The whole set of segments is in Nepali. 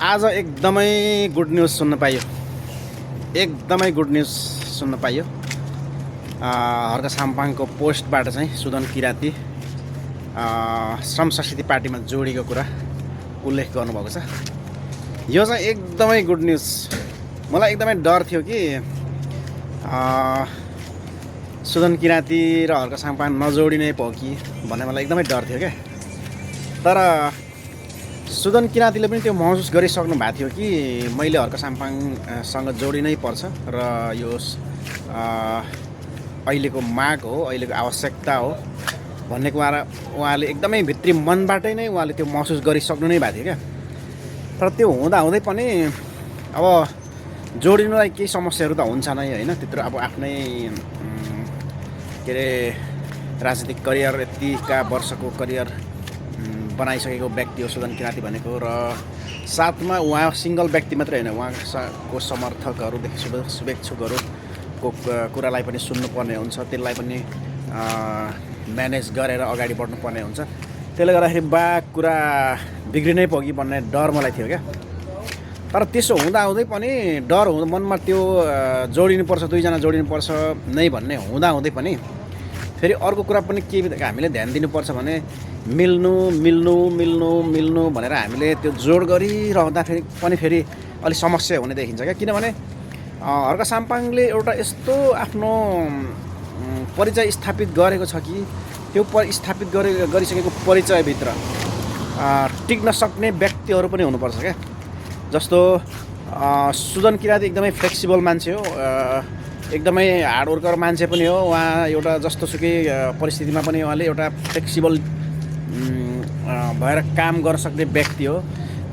आज एकदमै गुड न्युज सुन्न पाइयो। एकदमै गुड न्युज सुन्न पाइयो। हर्क साम्पाङको पोस्टबाट चाहिँ सुदन किराती श्रम संस्कृति पार्टीमा जोडिएको कुरा उल्लेख गर्नुभएको छ। यो चाहिँ एकदमै गुड न्युज। मलाई एकदमै डर थियो कि सुदन किराती र हर्क साम्पाङ नजोडिने पो कि भन्ने मलाई एकदमै डर थियो क्या। तर सुदन किरातीले पनि त्यो महसुस गरिसक्नु भएको थियो कि मैले हर्क साम्पाङसँग जोडिनै पर्छ र यो अहिलेको माग हो, अहिलेको आवश्यकता हो भन्ने कुरा उहाँले एकदमै भित्री मनबाटै नै उहाँले त्यो महसुस गरिसक्नु नै भएको थियो क्या। तर त्यो हुँदाहुँदै पनि अब जोडिनुलाई केही समस्याहरू त हुन्छ नै होइन। त्यत्रो अब आफ्नै के अरे राजनीतिक करियर, यतिका वर्षको करियर बनाइसकेको व्यक्ति हो सुदन किराती भनेको। र साथमा उहाँ सिङ्गल व्यक्ति मात्रै होइन, उहाँको समर्थकहरूदेखि शुभेच्छुकहरूको कुरालाई पनि सुन्नुपर्ने हुन्छ, त्यसलाई पनि म्यानेज गरेर अगाडि बढ्नुपर्ने हुन्छ। त्यसले गर्दाखेरि कुरा बिग्रिनै पुग्यो भन्ने डर मलाई थियो क्या। तर त्यसो हुँदाहुँदै पनि डर मनमा त्यो जोडिनुपर्छ, दुईजना जोडिनुपर्छ नै भन्ने हुँदाहुँदै पनि फेरि अर्को कुरा पनि के हामीले ध्यान दिनुपर्छ भने मिल्नु मिल्नु मिल्नु मिल्नु भनेर हामीले त्यो जोड गरिरहँदाखेरि पनि फेरि अलिक समस्या हुने देखिन्छ क्या। किनभने हर्क साम्पाङले एउटा यस्तो आफ्नो परिचय स्थापित गरेको छ कि त्यो स्थापित गरिसकेको परिचयभित्र टिक्न सक्ने व्यक्तिहरू पनि हुनुपर्छ क्या। जस्तो सुदन किराती एकदमै फ्लेक्सिबल मान्छे हो, एकदमै हार्डवर्कर मान्छे पनि हो। उहाँ एउटा जस्तोसुकै परिस्थितिमा पनि उहाँले एउटा फ्लेक्सिबल भएर काम गर्न सक्ने व्यक्ति हो।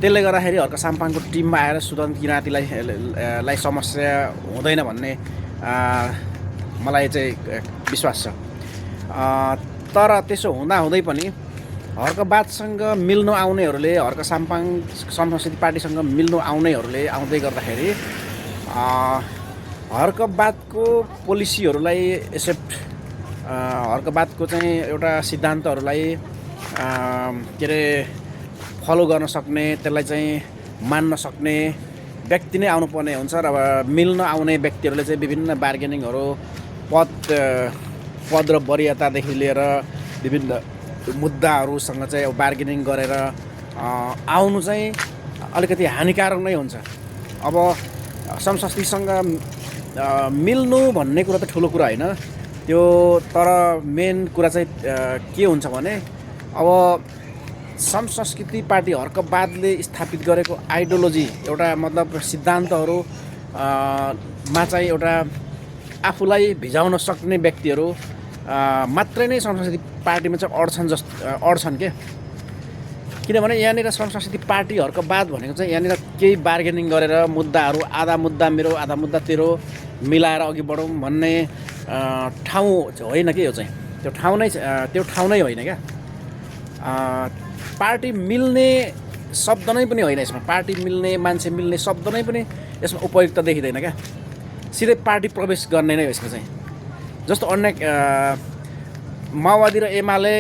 त्यसले गर्दाखेरि हर्क साम्पाङको टिममा आएर सुदन किरातीलाई समस्या हुँदैन भन्ने मलाई चाहिँ विश्वास छ। तर त्यसो हुँदाहुँदै पनि हर्कवादसँग मिल्नु आउनेहरूले, हर्क साम्पाङ संस्कृति पार्टीसँग मिल्नु आउनेहरूले आउँदै गर्दाखेरि हर्कवादको पोलिसीहरूलाई एक्सेप्ट, हर्कवादको चाहिँ एउटा सिद्धान्तहरूलाई के अरे फलो गर्न सक्ने, त्यसलाई चाहिँ मान्न सक्ने व्यक्ति नै आउनुपर्ने हुन्छ। र मिल्न आउने व्यक्तिहरूले चाहिँ विभिन्न बार्गेनिङहरू, पद र वरियतादेखि लिएर विभिन्न मुद्दाहरूसँग चाहिँ बार्गेनिङ गरेर आउनु चाहिँ अलिकति हानिकारक नै हुन्छ। अब संस्कृतिसँग मिल्नु भन्ने कुरा त ठुलो कुरा होइन त्यो। तर मेन कुरा चाहिँ के हुन्छ भने अब संस्कृति पार्टी हर्कवादले स्थापित गरेको आइडियोलोजी, एउटा मतलब सिद्धान्तहरू मा चाहिँ एउटा आफूलाई भिजाउन सक्ने व्यक्तिहरू मात्रै नै संस्कृति पार्टीमा चाहिँ अड्छन् के। किनभने यहाँनिर संस्कृति पार्टी हर्कवाद भनेको चाहिँ यहाँनिर केही बार्गेनिङ गरेर मुद्दाहरू, आधा मुद्दा मेरो आधा मुद्दा तेरो मिलाएर अघि बढौँ भन्ने ठाउँ होइन कि यो चाहिँ। त्यो ठाउँ नै होइन क्या। पार्टी मिल्ने शब्द नै पनि होइन यसमा। पार्टी मिल्ने, मान्छे मिल्ने शब्द नै पनि यसमा उपयुक्त देखिँदैन क्या। सिधै पार्टी प्रवेश गर्ने नै हो यसमा चाहिँ। जस्तो अन्य माओवादी र एमाले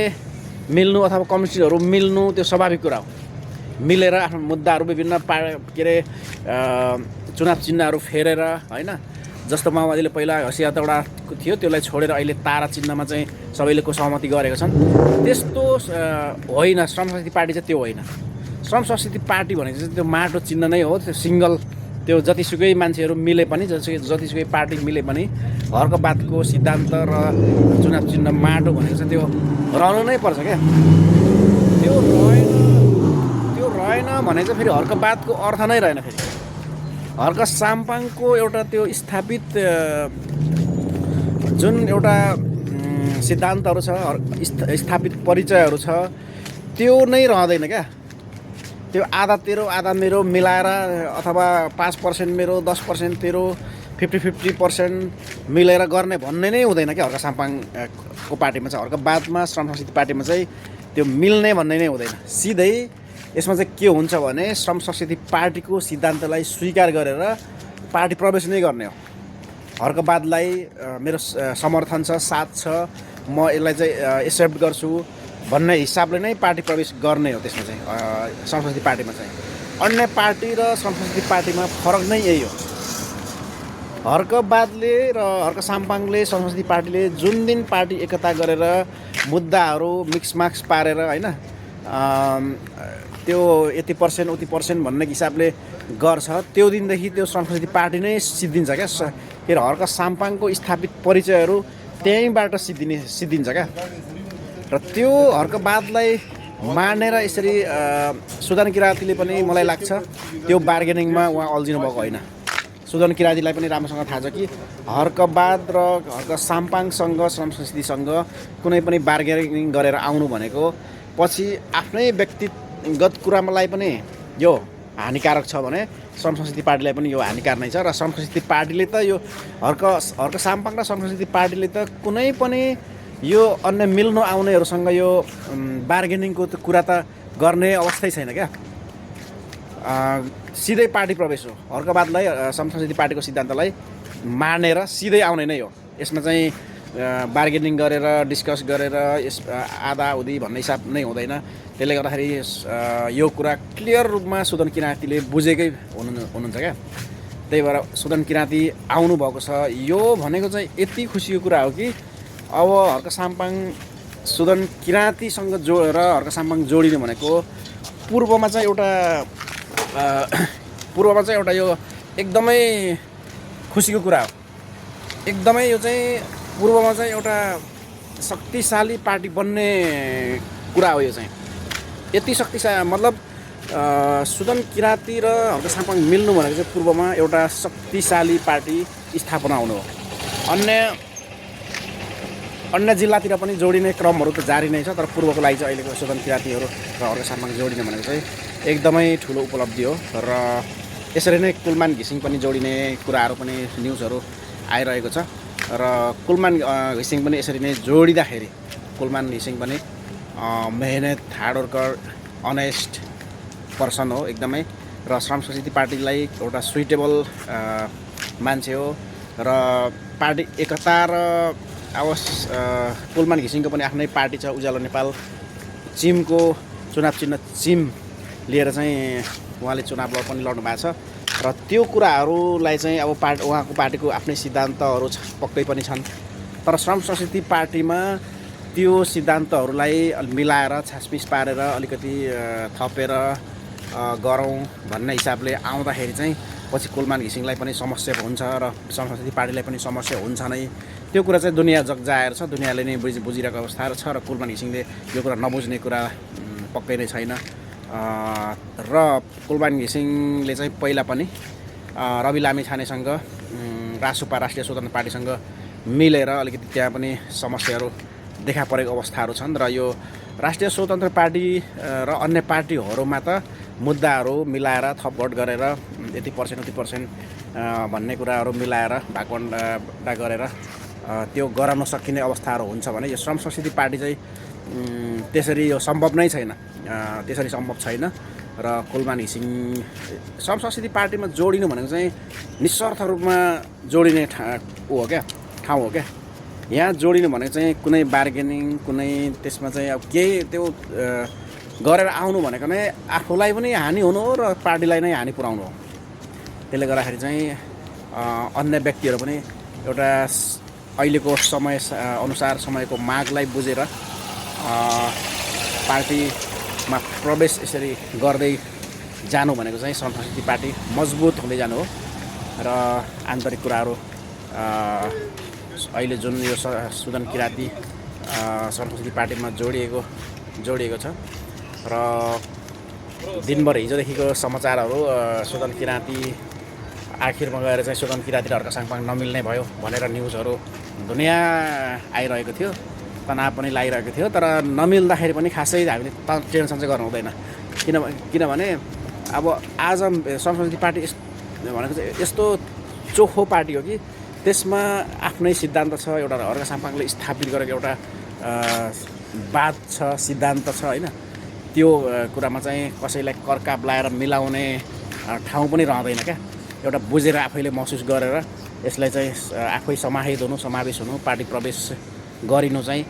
मिल्नु अथवा कम्युनिस्टहरू मिल्नु त्यो स्वाभाविक कुरा हो। मिलेर आफ्नो मुद्दाहरू विभिन्न के अरे चुनाव चिन्हहरू फेरेर होइन। जस्तो माओवादीले पहिला हँसिया हतौडाको थियो, त्यसलाई छोडेर अहिले तारा चिन्हमा चाहिँ सबैले को सहमति गरेका छन्। त्यस्तो होइन संस्कृति पार्टी चाहिँ। त्यो होइन संस्कृति पार्टी भनेको चाहिँ त्यो माटो चिन्ह नै हो। त्यो सिङ्गल, त्यो जतिसुकै मान्छेहरू मिले पनि, जतिसुकै पार्टी मिले पनि हर्कवादको सिद्धान्त र चुनाव चिन्ह माटो भनेको चाहिँ त्यो रहनु नै पर्छ क्या। त्यो रहेन भने चाहिँ फेरि हर्कवादको अर्थ नै रहेन। फेरि हर्क साम्पाङको एउटा त्यो स्थापित जुन एउटा सिद्धान्तहरू छ, स्थापित परिचयहरू छ, त्यो नै रहँदैन क्या। त्यो आधा तेरो आधा मेरो मिलाएर अथवा 5% मेरो 10% तेरो 50-50% मिलेर गर्ने भन्ने नै हुँदैन क्या हर्क साम्पाङको पार्टीमा चाहिँ। हर्कवादमा, संस्कृति पार्टीमा चाहिँ त्यो मिल्ने भन्ने नै हुँदैन। सिधै यसमा चाहिँ के हुन्छ भने श्रम संस्कृति पार्टीको सिद्धान्तलाई स्वीकार गरेर पार्टी प्रवेश नै गर्ने हो। हर्कवादलाई मेरो समर्थन छ, साथ छ, म यसलाई चाहिँ एक्सेप्ट गर्छु भन्ने हिसाबले नै पार्टी प्रवेश गर्ने हो त्यसमा चाहिँ, संस्कृति पार्टीमा चाहिँ। अन्य पार्टी र संस्कृति पार्टीमा फरक नै यही हो। हर्कबादले र हर्क साम्पाङले संस्कृति पार्टीले जुन दिन पार्टी एकता गरेर मुद्दाहरू मिक्समाक्स पारेर होइन त्यो यति पर्सेन्ट उति पर्सेन्ट भन्ने हिसाबले गर्छ, त्यो दिनदेखि त्यो संस्कृति पार्टी नै सिद्धिन्छ क्या। के अरे हर्क साम्पाङको स्थापित परिचयहरू त्यहीँबाट सिद्धिन्छ क्या। र त्यो हर्कवादलाई मानेर यसरी सुदन किराँतीले पनि मलाई लाग्छ त्यो बार्गेनिङमा उहाँ अल्झिनु भएको होइन। सुदन किराँतीलाई पनि राम्रोसँग थाहा छ कि हर्कवाद र हर्क साम्पाङसँग संस्कृतिसँग कुनै पनि बार्गेनिङ गरेर आउनु भनेको पछि आफ्नै व्यक्तिगत कुरालाई पनि यो हानिकारक छ भने संस्कृति पार्टीलाई पनि यो हानिकारक नै छ। र संस्कृति पार्टीले त यो हर्क साम्पाङ र संस्कृति पार्टीले त कुनै पनि यो अन्य मिल्नु आउनेहरूसँग यो बार्गेनिङको त कुरा त गर्ने अवस्थै छैन क्या। सिधै पार्टी प्रवेश हो। हर्कवादलाई संस्कृति पार्टीको सिद्धान्तलाई मानेर सिधै आउने नै हो। यसमा चाहिँ बार्गेनिङ गरेर डिस्कस गरेर यस आधा उधी भन्ने हिसाब नै हुँदैन। त्यसले गर्दाखेरि यो कुरा क्लियर रूपमा सुदन किराँतीले बुझेकै हुनुहुन्छ क्या। त्यही भएर सुदन किराँती आउनुभएको छ। यो भनेको चाहिँ यति खुसीको कुरा हो कि अब हर्क साम्पाङ सुदन किराँतीसँग हर्क साम्पाङ जोडिनु भनेको पूर्वमा चाहिँ एउटा यो एकदमै खुसीको कुरा हो। एकदमै यो चाहिँ पूर्वमा चाहिँ एउटा शक्तिशाली पार्टी बन्ने कुरा हो। यो चाहिँ यति शक्तिशाली मतलब सुदन किराँती र हर्क साम्पाङ मिल्नु भनेको चाहिँ पूर्वमा एउटा शक्तिशाली पार्टी स्थापना हुनु हो। अन्य जिल्लातिर पनि जोडिने क्रमहरू त जारी नै छ, तर पूर्वको लागि चाहिँ अहिलेको सुदन किराँतीहरू र हर्क साम्पाङ जोडिने भनेको चाहिँ एकदमै ठुलो उपलब्धि हो। र यसरी नै कुलमान घिसिङ पनि जोडिने कुराहरू पनि न्युजहरू आइरहेको छ। र कुलमान घिसिङ पनि यसरी नै जोडिँदाखेरि कुलमान घिसिङ पनि मेहनत हार्डवर्कर अनेस्ट पर्सन हो एकदमै। र संस्कृति पार्टीलाई एउटा सुइटेबल मान्छे हो। र पार्टी एकता र कुलमान घिसिङको पनि आफ्नै पार्टी छ उज्यालो नेपाल। चिमको चुनाव चिन्ह चिम लिएर चाहिँ उहाँले चुनाव पनि लड्नु भएको छ। र त्यो कुराहरूलाई चाहिँ अब उहाँको पार्टीको आफ्नै सिद्धान्तहरू पक्कै पनि छन्, तर संस्कृति पार्टीमा त्यो सिद्धान्तहरूलाई मिलाएर छासपिस पारेर अलिकति थपेर गरौँ भन्ने हिसाबले आउँदाखेरि चाहिँ पछि कुलमान घिसिङलाई पनि समस्या हुन्छ र संस्कृति पार्टीलाई पनि समस्या हुन्छ नै। त्यो कुरा चाहिँ दुनियाँ जगजाहेर छ, दुनियाँले नै बुझिरहेको अवस्था छ। र कुलमान घिसिङले यो कुरा नबुझ्ने कुरा पक्कै नै छैन। र कुलमान घिसिङले चाहिँ पहिला पनि रवि लामिछानेसँग रासुपा राष्ट्रिय स्वतन्त्र पार्टीसँग मिलेर अलिकति त्यहाँ पनि समस्याहरू देखा परेको अवस्थाहरू छन्। र यो राष्ट्रिय स्वतन्त्र पार्टी र अन्य पार्टीहरूमा त मुद्दाहरू मिलाएर थपघट गरेर यति पर्सेन्ट उति पर्सेन्ट भन्ने कुराहरू मिलाएर भागवण्डा गरेर त्यो गराउन सकिने अवस्थाहरू हुन्छ भने यो संस्कृति पार्टी चाहिँ त्यसरी यो सम्भव नै छैन, त्यसरी सम्भव छैन। र कुलमान घिसिङ संस्कृति पार्टीमा जोडिनु भनेको चाहिँ निस्वार्थ रूपमा जोडिने हो क्या, ठाउँ हो क्या। यहाँ जोडिनु भनेको चाहिँ कुनै बार्गेनिङ कुनै त्यसमा चाहिँ अब केही त्यो गरेर आउनु भनेको नै आफूलाई पनि हानि हुनु हो र पार्टीलाई नै हानि पुर्याउनु हो। त्यसले गर्दाखेरि चाहिँ अन्य व्यक्तिहरू पनि एउटा अहिलेको समय अनुसार समयको मागलाई बुझेर पार्टीमा प्रवेश यसरी गर्दै जानु भनेको चाहिँ संस्कृति पार्टी मजबुत हुँदै जानु हो। र आन्तरिक कुराहरू अहिले जुन यो सुदन किराँती संस्कृति पार्टीमा जोडिएको छ र दिनभर हिजोदेखिको समाचारहरू सुदन किराँती आखिरमा गएर चाहिँ सुदन किराँती र हर्क साम्पाङ नमिल्ने भयो भनेर न्युजहरू दुनियाँ आइरहेको थियो, तनाव पनि लागिरहेको थियो। तर नमिल्दाखेरि पनि खासै हामीले टेन्सन चाहिँ गर्नु हुँदैन। किनभने अब आज संस्कृति पार्टी भनेको चाहिँ यस्तो चोखो पार्टी हो कि त्यसमा आफ्नै सिद्धान्त छ। एउटा हर्क साम्पाङले स्थापित गरेको एउटा वाद छ, सिद्धान्त छ होइन। त्यो कुरामा चाहिँ कसैलाई कर्काप लाएर मिलाउने ठाउँ पनि रहँदैन क्या। एउटा बुझेर आफैले महसुस गरेर यसलाई चाहिँ आफै समाहित हुनु, समावेश हुनु, पार्टी प्रवेश गरिनु चाहिँ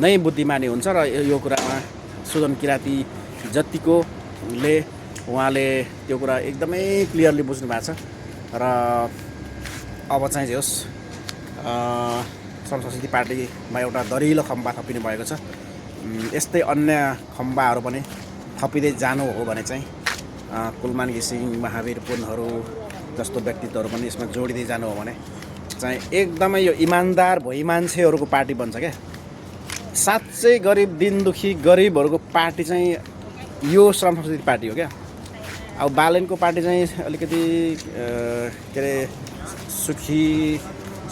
नै बुद्धिमानी हुन्छ। र यो कुरामा सुदन किराँती जतिकोले उहाँले त्यो कुरा एकदमै क्लियरली बुझ्नु भएको छ र अब चाहिँ जे होस् श्रम संस्कृति पार्टीमा एउटा दरिलो खम्बा थपिनु भएको छ। यस्तै अन्य खम्बाहरू पनि थपिँदै जानु हो भने चाहिँ कुलमान घिसिङ महावीर पुनहरू जस्तो व्यक्तित्वहरू पनि यसमा जोडिँदै जानु हो भने चाहिँ एकदमै यो इमान्दार भोइ मान्छेहरूको पार्टी बन्छ क्या। साँच्चै गरिब दिन दुखी गरिबहरूको पार्टी चाहिँ यो श्रम संस्कृति पार्टी हो क्या। अब बालेनको पार्टी चाहिँ अलिकति के अरे सुखी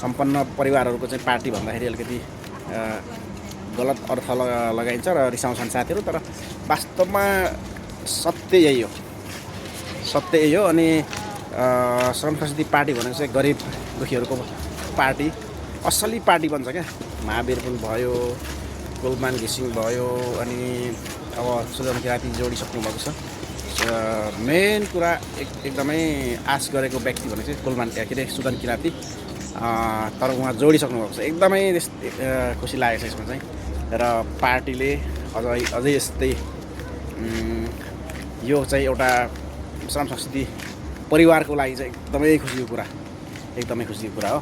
सम्पन्न परिवारहरूको चाहिँ पार्टी भन्दाखेरि अलिकति गलत अर्थ लगाइन्छ र रिसाउँछन् साथीहरू, तर वास्तवमा सत्य यही हो, सत्य यही हो। अनि श्रम संस्कृति पार्टी भनेको चाहिँ गरिब दुखीहरूको पार्टी, असली पार्टी बन्छ क्या। महावीर पुन भयो, कुलमान घिसिङ भयो, अनि अब सुदन किराती जोडिसक्नु भएको छ। मेन कुरा एकदमै आश गरेको व्यक्ति भनेको चाहिँ कुलमान के अरे सुदन किराती, तर उहाँ जोडिसक्नु भएको छ। एकदमै खुसी लागेको छ यसमा चाहिँ। र पार्टीले अझै यस्तै यो चाहिँ एउटा श्रम संस्कृति परिवारको लागि चाहिँ एकदमै खुसीको कुरा हो।